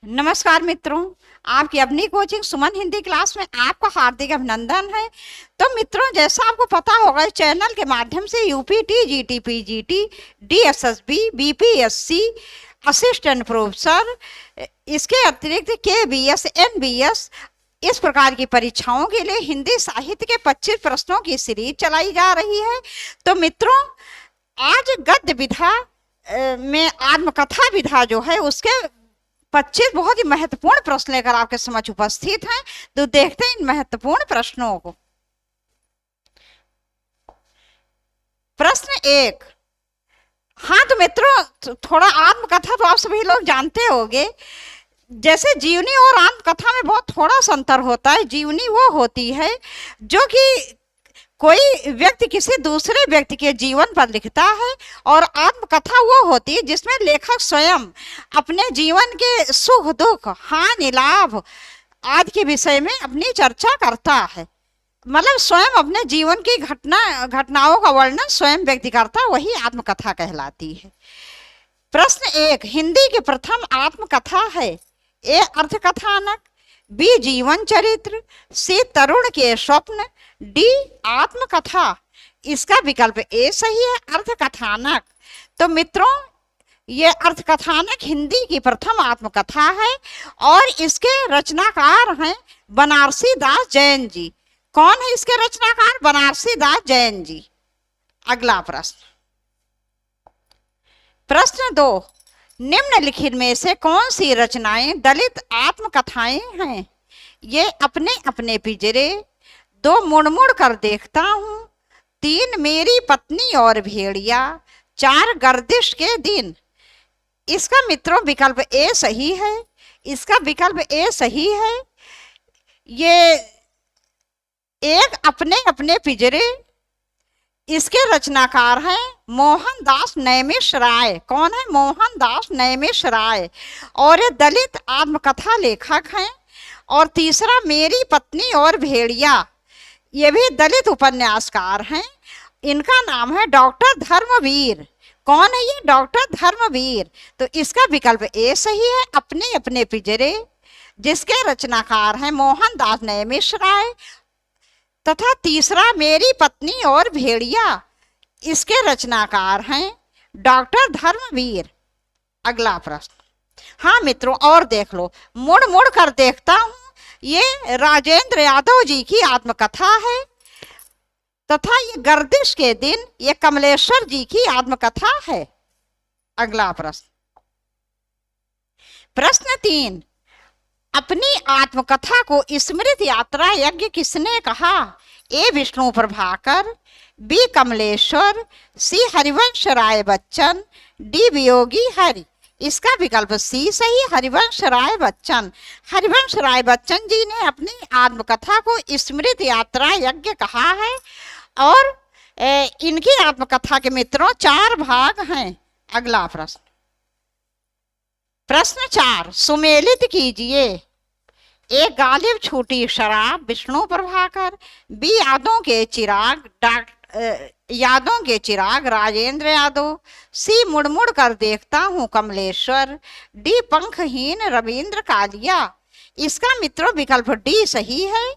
नमस्कार मित्रों। आपकी अपनी कोचिंग सुमन हिंदी क्लास में आपका हार्दिक अभिनंदन है। तो मित्रों, जैसा आपको पता होगा, इस चैनल के माध्यम से UPT, GT, PGT, DSSB, BPSC, assistant professor, इसके अतिरिक्त केबीएस, एनबीएस, इस प्रकार की परीक्षाओं के लिए हिंदी साहित्य के 25 प्रश्नों की सीरीज चलाई जा रही है। तो मित्रों, आज गद्य विधा में आत्मकथा विधा जो है उसके 25 बहुत ही महत्वपूर्ण प्रश्न लेकर आपके समक्ष उपस्थित हैं। तो देखते हैं इन महत्वपूर्ण प्रश्नों को। प्रश्न 1। हाँ तो मित्रों, थोड़ा आत्मकथा तो आप सभी लोग जानते होंगे। जैसे जीवनी और आत्मकथा में बहुत थोड़ा सा अंतर होता है। जीवनी वो होती है जो कि कोई व्यक्ति किसी दूसरे व्यक्ति के जीवन पर लिखता है, और आत्मकथा वो होती है जिसमें लेखक स्वयं अपने जीवन के सुख दुख, हानि लाभ आदि के विषय में अपनी चर्चा करता है। मतलब स्वयं अपने जीवन की घटनाओं का वर्णन स्वयं व्यक्ति करता, वही आत्मकथा कहलाती है। प्रश्न 1। हिंदी की प्रथम आत्मकथा है। ए अर्थकथानक, बी जीवन चरित्र, सी तरुण के स्वप्न, डी आत्मकथा। इसका विकल्प ए सही है, अर्थकथानक। तो मित्रों, ये अर्थकथानक हिंदी की प्रथम आत्मकथा है और इसके रचनाकार हैं बनारसी दास जैन जी। कौन है इसके रचनाकार? बनारसी दास जैन जी। अगला प्रश्न। प्रश्न 2। निम्नलिखित में से कौन सी रचनाएं दलित आत्मकथाएं हैं? ये अपने अपने पिंजरे, 2 मुड़ मुड़ कर देखता हूं, 3 मेरी पत्नी और भेड़िया, 4 गर्दिश के दिन। इसका मित्रों विकल्प ए सही है। इसका विकल्प ए सही है। ये एक अपने अपने पिंजरे, इसके रचनाकार हैं मोहनदास नैमिष राय। कौन है? मोहनदास नैमिष राय। और ये दलित आत्मकथा लेखक हैं। और तीसरा मेरी पत्नी और भेड़िया, ये भी दलित उपन्यासकार हैं। इनका नाम है डॉक्टर धर्मवीर। कौन है ये? डॉक्टर धर्मवीर। तो इसका विकल्प ए सही है, अपने अपने पिंजरे, जिसके रचनाकार हैं मोहनदास नैमिष राय। तथा तीसरा मेरी पत्नी और भेड़िया, इसके रचनाकार हैं डॉक्टर धर्मवीर। अगला प्रश्न। हाँ मित्रों, और देख लो, मुड़ मुड़ कर देखता हूं, ये राजेंद्र यादव जी की आत्मकथा है। तथा ये गर्दिश के दिन, ये कमलेश्वर जी की आत्मकथा है। अगला प्रश्न। प्रश्न 3। अपनी आत्मकथा को स्मृति यात्रा यज्ञ किसने कहा? ए विष्णु प्रभाकर, बी कमलेश्वर, सी हरिवंश राय बच्चन, डी वियोगी हरि। इसका विकल्प सी सही, हरिवंश राय बच्चन। हरिवंश राय बच्चन जी ने अपनी आत्मकथा को स्मृति यात्रा यज्ञ कहा है। और इनकी आत्मकथा के मित्रों 4 भाग हैं। अगला प्रश्न। प्रश्न 4 सुमेलित कीजिए। ए गालिब छूटी शराब, विष्णु प्रभाकर, बी यादों के चिराग, राजेंद्र यादव, सी मुड़ मुड़ कर देखता हूं, कमलेश्वर, डी पंखहीन, रविंद्र कालिया। इसका मित्रों विकल्प डी सही है।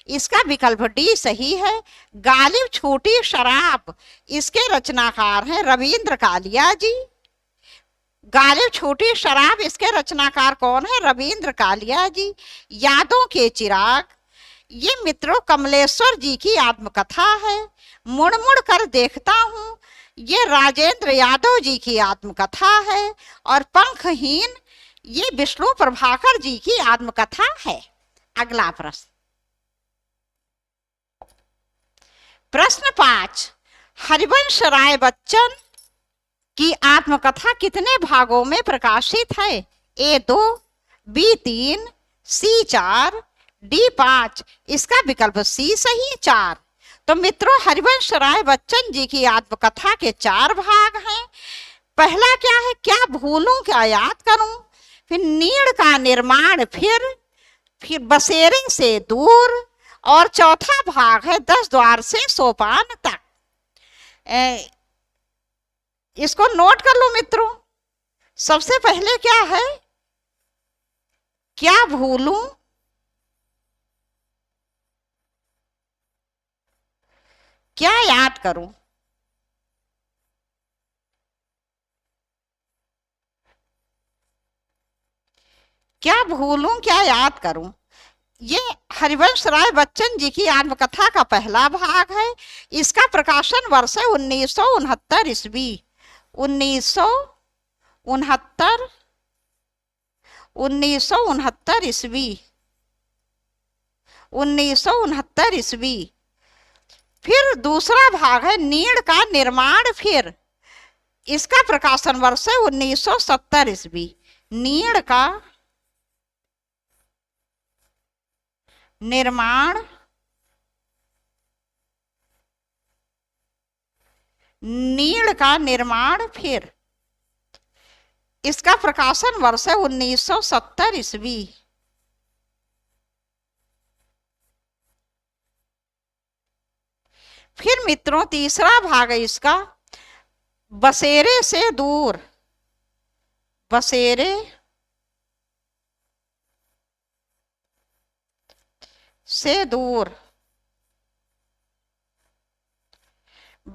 इसका विकल्प डी सही है, गालिब छूटी शराब। इसके रचनाकार हैं रविंद्र कालिया जी। गालिब छूटी शराब, इसके रचनाकार कौन है? रविंद्र कालिया जी। यादों के चिराग, ये मित्रों कमलेश्वर जी की आत्मकथा है। मुड़ मुड़ कर देखता हूं, ये राजेंद्र यादव जी की आत्मकथा है। और पंखहीन, ये विष्णु प्रभाकर जी की आत्मकथा है। अगला प्रश्न। प्रश्न 5। हरिवंश राय बच्चन की आत्मकथा कितने भागों में प्रकाशित है? ए 2, बी 3, सी 4, डी 5। इसका विकल्प सी सही, 4। तो मित्रों, हरिवंश राय बच्चन जी की आत्मकथा के 4 भाग हैं। पहला क्या है? क्या भूलूं क्या याद करूं, फिर नीड़ का निर्माण, फिर बसेरे से दूर, और चौथा भाग है 10 द्वार से सोपान तक। इसको नोट कर लो मित्रों। सबसे पहले क्या है? क्या भूलूं, क्या याद करूं। क्या भूलूं क्या याद करूं, ये हरिवंश राय बच्चन जी की आत्मकथा का पहला भाग है। इसका प्रकाशन वर्ष है 1969 ईस्वी। 1969 1969 ईस्वी। 1969 ईस्वी। फिर दूसरा भाग है नीड़ का निर्माण। फिर इसका प्रकाशन वर्ष है 1970 ईस्वी। नीड़ का निर्माण, नीड़ का निर्माण। फिर इसका प्रकाशन वर्ष है 1970 ईस्वी। फिर मित्रों तीसरा भाग है इसका बसेरे से दूर। बसेरे से दूर।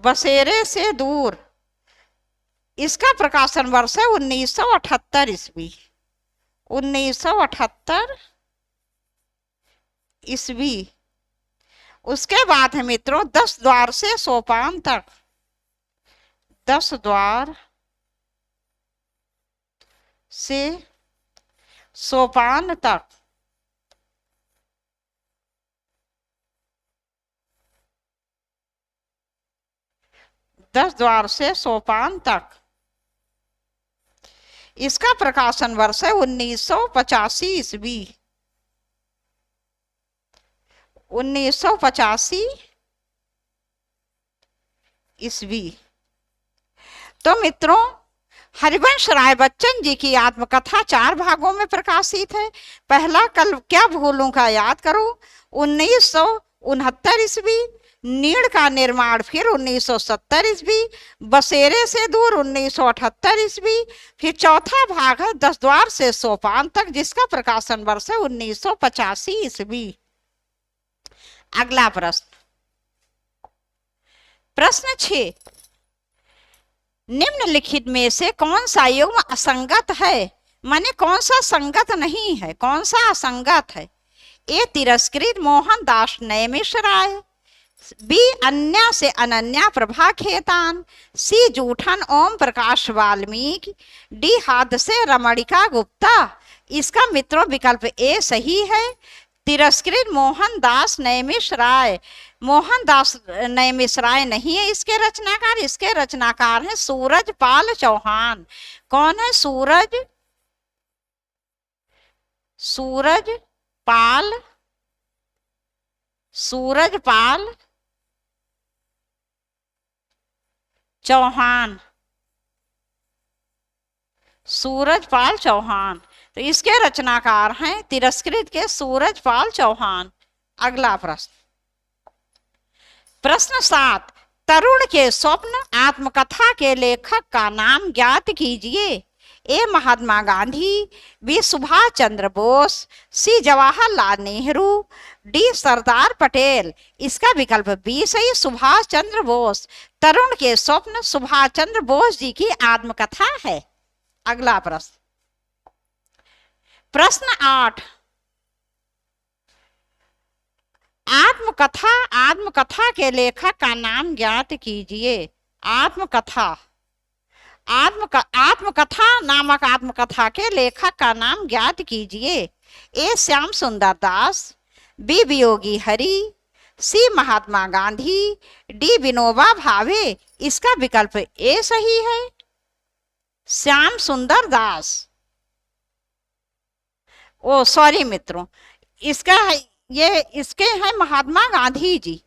बसेरे से दूर। इसका प्रकाशन वर्ष है 1978 ईस्वी। 1978 ईस्वी। उसके बाद है मित्रों 10 द्वार से सोपान तक। 10 द्वार से सोपान तक। 10 द्वार से सोपान तक। इसका प्रकाशन वर्ष है 1985 ईस्वी। 1985 ईस्वी। तो मित्रों हरिवंश राय बच्चन जी की आत्मकथा 4 भागों में प्रकाशित है। पहला कल क्या भूलूं का याद करूं 1969 ईस्वी। नीड़ का निर्माण फिर 1970 ईस्वी। बसेरे से दूर 1978 ईस्वी। फिर चौथा भाग है 10 द्वार से सोपान तक, जिसका प्रकाशन वर्ष है 1985 ईस्वी। अगला प्रश्न, प्रश्न 6, निम्नलिखित में से कौन सा युग्म असंगत है, माने कौन सा संगत नहीं है, कौन सा असंगत है। ए तिरस्कृत मोहनदास नैमिषराय, बी अन्या से अनन्या प्रभा खेतान, सी जूठन ओम प्रकाश वाल्मीकि, डी हाथ से रमणिका गुप्ता। इसका मित्रों विकल्प ए सही है। तिरस्कृत मोहनदास नैमिषराय, मोहनदास नैमिषराय नहीं है इसके रचनाकार। इसके रचनाकार हैं सूरजपाल चौहान। कौन है सूरजपाल चौहान। सूरजपाल चौहान, तो इसके रचनाकार हैं तिरस्कृत के सूरजपाल चौहान। अगला प्रश्न, प्रश्न 7, तरुण के स्वप्न आत्मकथा के लेखक का नाम ज्ञात कीजिए। ए महात्मा गांधी, बी सुभाष चंद्र बोस, सी जवाहरलाल नेहरू, डी सरदार पटेल। इसका विकल्प बी सही, सुभाष चंद्र बोस। तरुण के स्वप्न सुभाष चंद्र बोस जी की आत्मकथा है। अगला प्रश्न, प्रश्न 8, आत्मकथा के लेखक का नाम ज्ञात कीजिए। आत्मकथा नामक आत्मकथा के लेखक का नाम ज्ञात कीजिए। ए श्याम सुंदर दास, बी वियोगी हरि, सी महात्मा गांधी, डी विनोबा भावे। इसका विकल्प ए सही है, श्याम सुंदर दास। ओ सॉरी मित्रों, इसका है इसके हैं महात्मा गांधी जी।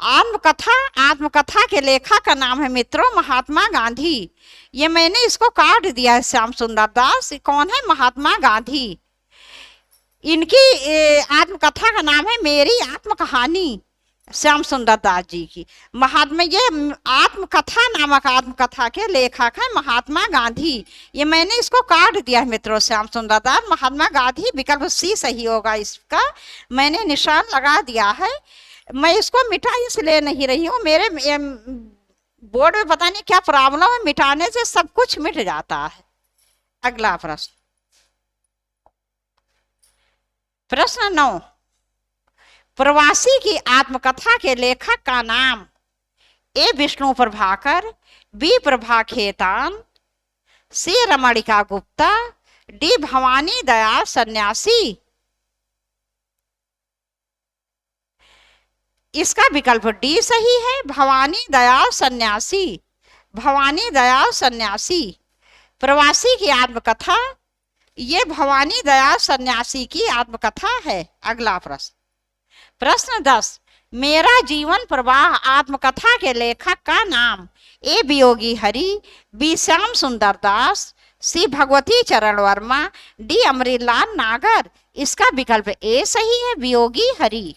आत्मकथा के लेखक का नाम है मित्रों महात्मा गांधी। ये मैंने इसको काट दिया है, श्याम सुंदर दास। कौन है महात्मा गांधी। इनकी आत्मकथा का नाम है मेरी आत्म कहानी। श्याम सुंदर दास जी की। महात्मा, ये आत्मकथा नामक आत्मकथा के लेखक है महात्मा गांधी। ये मैंने इसको काट दिया है मित्रों, श्याम सुंदर दास, महात्मा गांधी विकल्प सी सही होगा इसका, मैंने निशान लगा दिया है। मैं इसको मिटा इसलिए नहीं रही हूँ, मेरे बोर्ड में पता नहीं क्या प्रॉब्लम है, मिटाने से सब कुछ मिट जाता है। अगला प्रश्न, प्रश्न 9, प्रवासी की आत्मकथा के लेखक का नाम? ए विष्णु प्रभाकर, बी प्रभा खेतान, सी रमणिका गुप्ता, डी भवानी दयाल सन्यासी। इसका विकल्प डी सही है, भवानी दयाल सन्यासी। भवानी दयाल सन्यासी प्रवासी की आत्मकथा, ये भवानी दयाल सन्यासी की आत्मकथा है। अगला प्रश्न, प्रश्न 10, मेरा जीवन प्रवाह आत्मकथा के लेखक का नाम? ए वियोगी हरि, बी श्याम सुंदर दास, सी भगवती चरण वर्मा, डी अमरीलाल नागर। इसका विकल्प ए सही है, वियोगी हरि।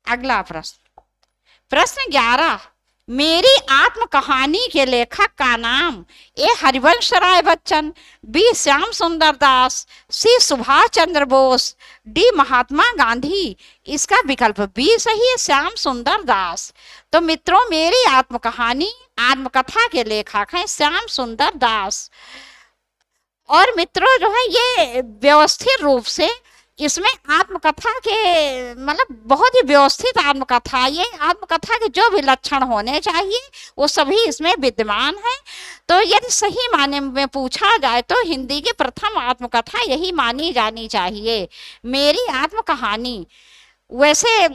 अगला प्रश्न, प्रश्न 11, मेरी आत्म कहानी के लेखक का नाम? ए हरिवंश राय बच्चन, बी श्याम सुंदर दास, सी सुभाष चंद्र बोस, डी महात्मा गांधी। इसका विकल्प बी सही है, श्याम सुंदर दास। तो मित्रों, मेरी आत्म कहानी आत्मकथा के लेखक हैं श्याम सुंदर दास। और मित्रों जो है ये व्यवस्थित रूप से इसमें आत्मकथा के मतलब बहुत ही व्यवस्थित आत्मकथा, ये आत्मकथा के जो भी लक्षण होने चाहिए वो सभी इसमें विद्यमान है। तो यदि सही माने में पूछा जाए तो हिंदी की प्रथम आत्मकथा यही मानी जानी चाहिए, मेरी आत्मकहानी। वैसे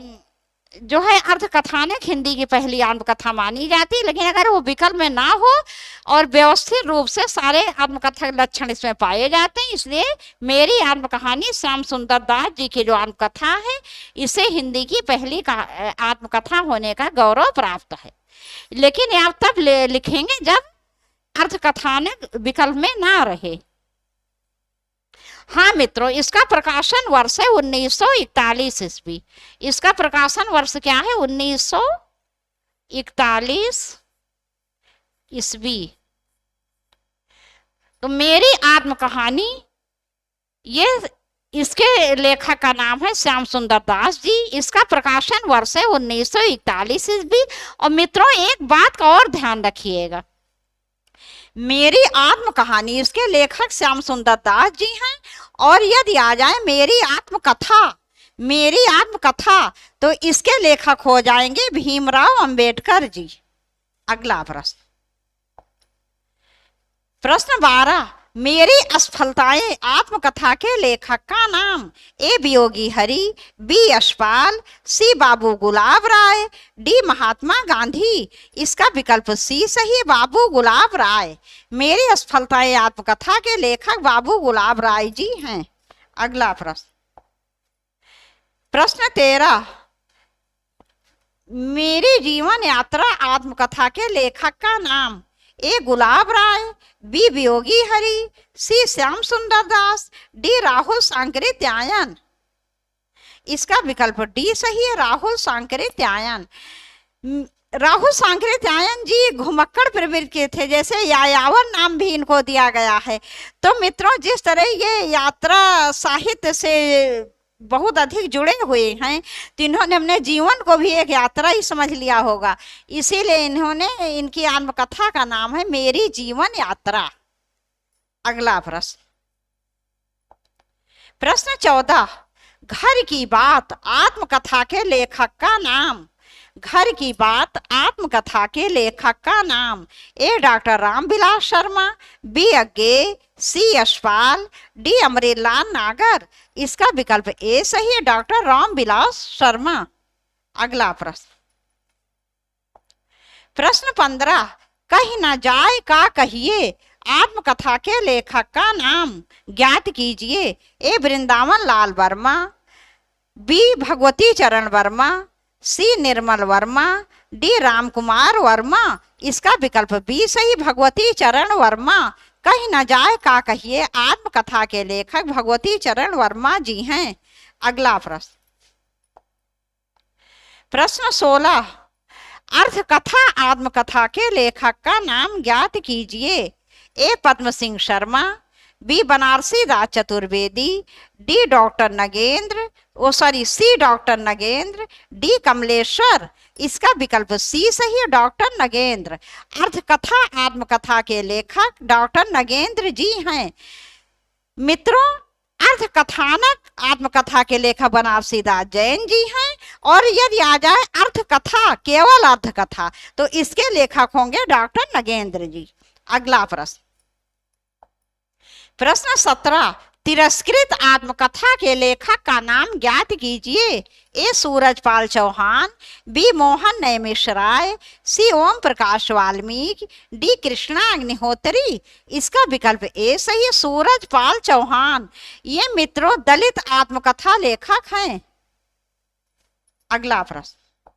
जो है अर्धकथानक हिंदी की पहली आत्मकथा मानी जाती है, लेकिन अगर वो विकल्प में ना हो और व्यवस्थित रूप से सारे आत्मकथा के लक्षण इसमें पाए जाते हैं, इसलिए मेरी आत्मकहानी श्याम सुंदर दास जी की जो आत्मकथा है इसे हिंदी की पहली आत्मकथा होने का गौरव प्राप्त है। लेकिन आप तब लिखेंगे जब अर्धकथानक विकल्प में ना रहे। हाँ मित्रों, इसका प्रकाशन वर्ष है 1941 ईस्वी। इसका प्रकाशन वर्ष क्या है? 1941 ईस्वी। तो मेरी आत्मकहानी, ये इसके लेखक का नाम है श्याम सुंदर दास जी। इसका प्रकाशन वर्ष है 1941 ईस्वी। और मित्रों एक बात का और ध्यान रखिएगा, मेरी आत्मकहानी इसके लेखक श्याम सुंदर दास जी हैं। और यदि आ जाए मेरी आत्मकथा तो इसके लेखक हो जाएंगे भीमराव अंबेडकर जी। अगला प्रश्न, प्रश्न 12, मेरी असफलताएं आत्मकथा के लेखक का नाम? ए वियोगी हरि, बी यशपाल, सी बाबू गुलाब राय, डी महात्मा गांधी। इसका विकल्प सी सही है, बाबू गुलाब राय। मेरी असफलताएं आत्मकथा के लेखक बाबू गुलाब राय जी हैं। अगला प्रश्न, प्रश्न 13, मेरी जीवन यात्रा आत्मकथा के लेखक का नाम? ए गुलाब राय, बी वियोगी हरि, सी श्याम सुंदर दास, डी राहुल सांकृत्यायन। इसका विकल्प डी सही है, राहुल सांकृत्यायन। राहुल सांकृत्यायन जी घुमक्कड़ प्रवृत्ति के थे, जैसे यायावर नाम भी इनको दिया गया है। तो मित्रों जिस तरह ये यात्रा साहित्य से बहुत अधिक जुड़े हुए हैं, तो इन्होंने अपने जीवन को भी एक यात्रा ही समझ लिया होगा, इसीलिए इन्होंने, इनकी आत्मकथा का नाम है मेरी जीवन यात्रा। अगला प्रश्न, प्रश्न 14, घर की बात आत्मकथा के लेखक का नाम? घर की बात आत्मकथा के लेखक का नाम? ए डॉक्टर रामविलास शर्मा, बी अज्ञे, सी यशपाल, डी अमरीलाल नागर। इसका विकल्प ए सही है, डॉक्टर रामविलास शर्मा। अगला प्रश्न, प्रश्न 15, कहीं ना जाए का कहिए आत्मकथा के लेखक का नाम? ज्ञात कीजिए। ए वृंदावन लाल वर्मा, बी भगवती चरण वर्मा, सी निर्मल वर्मा, डी राम कुमार वर्मा। इसका विकल्प बी सही, भगवती चरण वर्मा। कहीं ना जाए का कहिए आत्मकथा के लेखक भगवती चरण वर्मा जी हैं। अगला प्रश्न, प्रश्न 16, अर्थ कथा आत्मकथा के लेखक का नाम ज्ञात कीजिए। ए पद्म सिंह शर्मा, बी बनारसी दास चतुर्वेदी, डी डॉक्टर नगेंद्र, सी डॉक्टर नगेंद्र, डी कमलेश्वर। इसका विकल्प सी सही है, डॉक्टर नगेंद्र। अर्थ कथा आत्मकथा के लेखक डॉक्टर नगेंद्र जी हैं। मित्रों, अर्थ कथानक आत्मकथा के लेखक बनारसी दास जैन जी हैं। और यदि आ जाए अर्थ कथा, केवल अर्थ कथा, तो इसके लेखक होंगे डॉक्टर नगेंद्र जी। अगला प्रश्न, प्रश्न 17, तिरस्कृत आत्मकथा के लेखक का नाम ज्ञात कीजिए। ए सूरजपाल चौहान, बी मोहन नैमिष राय, सी ओम प्रकाश वाल्मीकि, डी कृष्णा अग्निहोत्री। इसका विकल्प ए सही है, सूरजपाल चौहान। ये मित्रों दलित आत्मकथा लेखक हैं। अगला प्रश्न,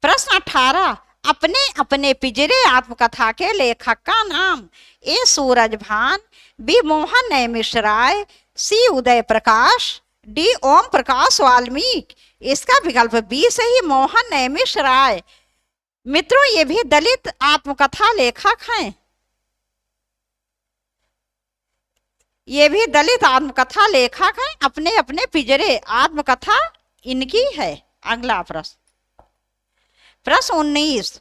प्रश्न 18, अपने अपने पिंजरे आत्मकथा के लेखक का नाम। ए सूरजभान, बी मोहन नैमिष राय, सी उदय प्रकाश, डी ओम प्रकाश वाल्मीकि। इसका विकल्प बी सही, मोहन नैमिष राय। मित्रों, ये भी दलित आत्मकथा लेखक हैं। ये भी दलित आत्मकथा लेखक हैं, अपने अपने पिंजरे आत्मकथा इनकी है। अगला प्रश्न, प्रश्न 19,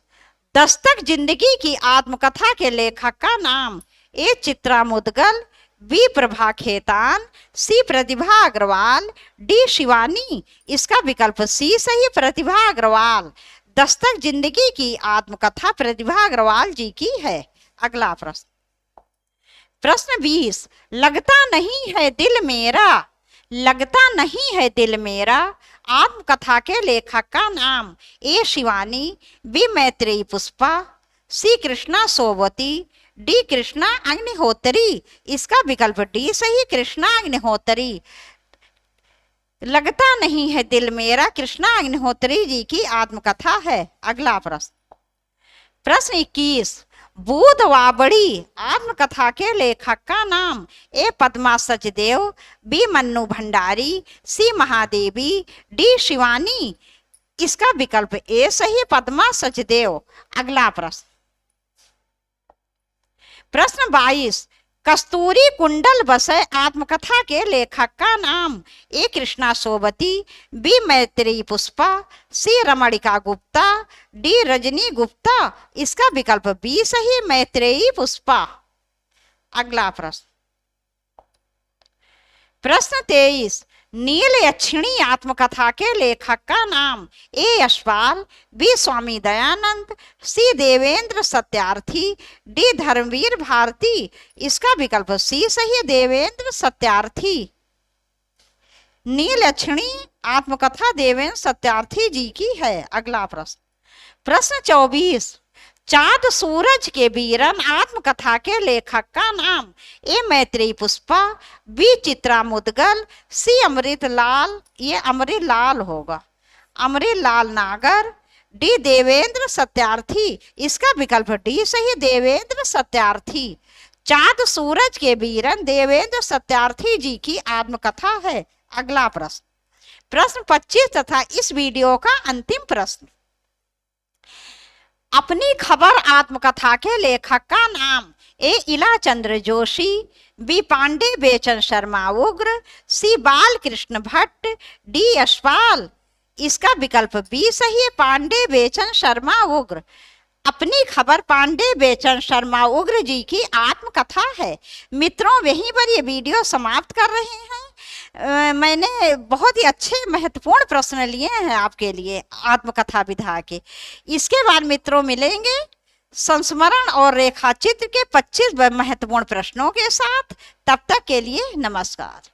दस्तक जिंदगी की आत्मकथा के लेखक का नाम। ए चित्रा मुदगल, बी प्रभा खेतान, सी प्रतिभा अग्रवाल, डी शिवानी। इसका विकल्प सी सही, प्रतिभा अग्रवाल। दस्तक जिंदगी की आत्मकथा प्रतिभा अग्रवाल जी की है। अगला प्रश्न, प्रश्न 20, लगता नहीं है दिल मेरा, लगता नहीं है दिल मेरा आत्मकथा के लेखक का नाम। ए शिवानी, बी मैत्रेयी पुष्पा, सी कृष्णा सोवती, डी कृष्णा अग्निहोत्री। इसका विकल्प डी सही, कृष्णा अग्निहोत्री। लगता नहीं है दिल मेरा कृष्णा अग्निहोत्री जी की आत्मकथा है। अगला प्रश्न, प्रश्न 21, बूध वाबड़ी आत्मकथा के लेखक का नाम। ए पद्मा सचदेव, बी मन्नू भंडारी, सी महादेवी, डी शिवानी। इसका विकल्प ए सही, पद्मा सचदेव। अगला प्रश्न, प्रश्न 22, कस्तूरी कुंडल बसे आत्मकथा के लेखक का नाम। ए कृष्णा सोबती, बी मैत्रेयी पुष्पा, सी रमणिका गुप्ता, डी रजनी गुप्ता। इसका विकल्प बी सही, मैत्रेयी पुष्पा। अगला प्रश्न, प्रश्न 23, नीलयक्षिणी आत्मकथा के लेखक का नाम। ए यशपाल, बी स्वामी दयानंद, सी देवेंद्र सत्यार्थी, डी धर्मवीर भारती। इसका विकल्प सी सही, देवेंद्र सत्यार्थी। नीलयक्षिणी आत्मकथा देवेंद्र सत्यार्थी जी की है। अगला प्रश्न, प्रश्न 24, चाँद सूरज के बीरन आत्मकथा के लेखक का नाम। ए मैत्रेयी पुष्पा, बी चित्रा मुदगल, सी अमृत लाल, ये अमृत लाल होगा, अमृत लाल नागर, डी देवेंद्र सत्यार्थी। इसका विकल्प डी सही, देवेंद्र सत्यार्थी। चाँद सूरज के बीरन देवेंद्र सत्यार्थी जी की आत्मकथा है। अगला प्रश्न, प्रश्न 25 तथा इस वीडियो का अंतिम प्रश्न, अपनी खबर आत्मकथा के लेखक का नाम। ए इला चंद्र जोशी, बी पांडे बेचन शर्मा उग्र, सी बाल कृष्ण भट्ट, डी यशपाल। इसका विकल्प बी सही है, पांडे बेचन शर्मा उग्र। अपनी खबर पांडे बेचन शर्मा उग्र जी की आत्मकथा है। मित्रों, वहीं पर ये वीडियो समाप्त कर रहे हैं। मैंने बहुत ही अच्छे महत्वपूर्ण प्रश्न लिए हैं आपके लिए आत्मकथा विधा के। इसके बाद मित्रों मिलेंगे संस्मरण और रेखाचित्र के 25 महत्वपूर्ण प्रश्नों के साथ। तब तक के लिए नमस्कार।